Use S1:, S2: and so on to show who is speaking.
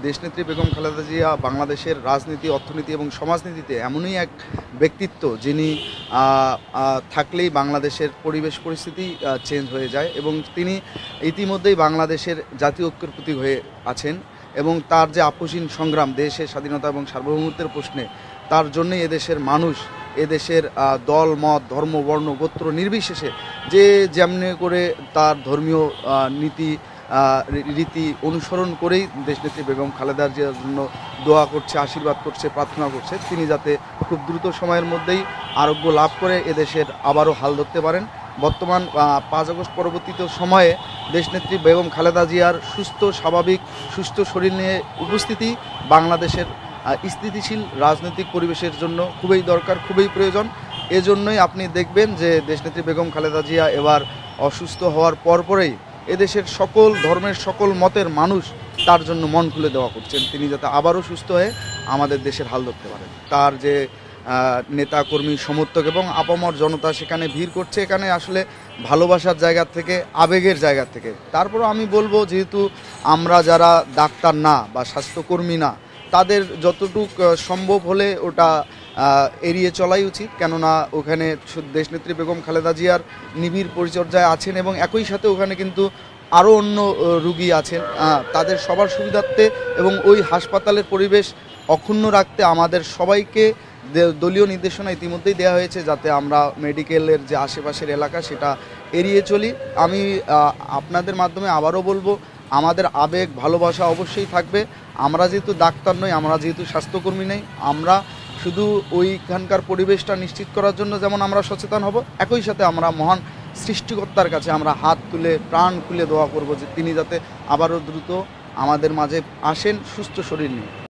S1: দেশনেত্রী বেগম খালেদা জিয়া বাংলাদেশের রাজনীতি, অর্থনীতি এবং সমাজনীতিতে এমনই এক ব্যক্তিত্ব যিনি থাকলেই বাংলাদেশের পরিবেশ পরিস্থিতি চেঞ্জ হয়ে যায় এবং তিনি ইতিমধ্যেই বাংলাদেশের জাতীয় ঐক্যের প্রতীক হয়ে আছেন এবং তার যে আপোষহীন সংগ্রাম দেশের স্বাধীনতা এবং সার্বভৌমত্বের প্রশ্নে, তার জন্যই এদেশের মানুষ, এদেশের দল মত ধর্ম বর্ণ গোত্র নির্বিশেষে যে যেমনি করে তার ধর্মীয় নীতি রীতি অনুসরণ করেই দেশনেত্রী বেগম খালেদা জিয়ার জন্য দোয়া করছে, আশীর্বাদ করছে, প্রার্থনা করছে তিনি যাতে খুব দ্রুত সময়ের মধ্যেই আরোগ্য লাভ করে এদেশের আবারও হাল ধরতে পারেন। বর্তমান 5 আগস্ট পরবর্তীত সময়ে দেশনেত্রী বেগম খালেদা জিয়ার সুস্থ স্বাভাবিক সুস্থ শরীর নিয়ে উপস্থিতি বাংলাদেশের স্থিতিশীল রাজনৈতিক পরিবেশের জন্য খুবই দরকার, খুবই প্রয়োজন। এজন্যই আপনি দেখবেন যে দেশনেত্রী বেগম খালেদা জিয়া এবার অসুস্থ হওয়ার পরপরেই এদেশের সকল ধর্মের সকল মতের মানুষ তার জন্য মন খুলে দেওয়া করছেন, তিনি যাতে আবারও সুস্থ হয়ে আমাদের দেশের হাল ধরতে পারেন। তার যে নেতাকর্মী সমর্থক এবং আপামর জনতা সেখানে ভিড় করছে, এখানে আসলে ভালোবাসার জায়গা থেকে, আবেগের জায়গা থেকে। তারপরও আমি বলবো, যেহেতু আমরা যারা ডাক্তার না বা স্বাস্থ্যকর্মী না, তাদের যতটুক সম্ভব হলে ওটা এড়িয়ে চলাই উচিত, কেননা ওখানে দেশনেত্রী বেগম খালেদা জিয়ার নিবিড় পরিচর্যায় আছেন এবং একই সাথে ওখানে কিন্তু আরও অন্য রুগী আছেন। তাদের সবার সুবিধার্থে এবং ওই হাসপাতালের পরিবেশ অক্ষুণ্ণ রাখতে আমাদের সবাইকে দলীয় নির্দেশনা ইতিমধ্যেই দেওয়া হয়েছে যাতে আমরা মেডিকেলের যে আশেপাশের এলাকা সেটা এড়িয়ে চলি। আমি আপনাদের মাধ্যমে আবারও বলবো, আমাদের আবেগ ভালোবাসা অবশ্যই থাকবে। আমরা যেহেতু ডাক্তার নই, আমরা যেহেতু স্বাস্থ্যকর্মী নেই, আমরা শুধু ওইখানকার পরিবেশটা নিশ্চিত করার জন্য যেমন আমরা সচেতন হব, একই সাথে আমরা মহান সৃষ্টিকর্তার কাছে আমরা হাত তুলে প্রাণ খুলে দোয়া করব যে তিনি যাতে আবারও দ্রুত আমাদের মাঝে আসেন সুস্থ শরীর নিয়ে।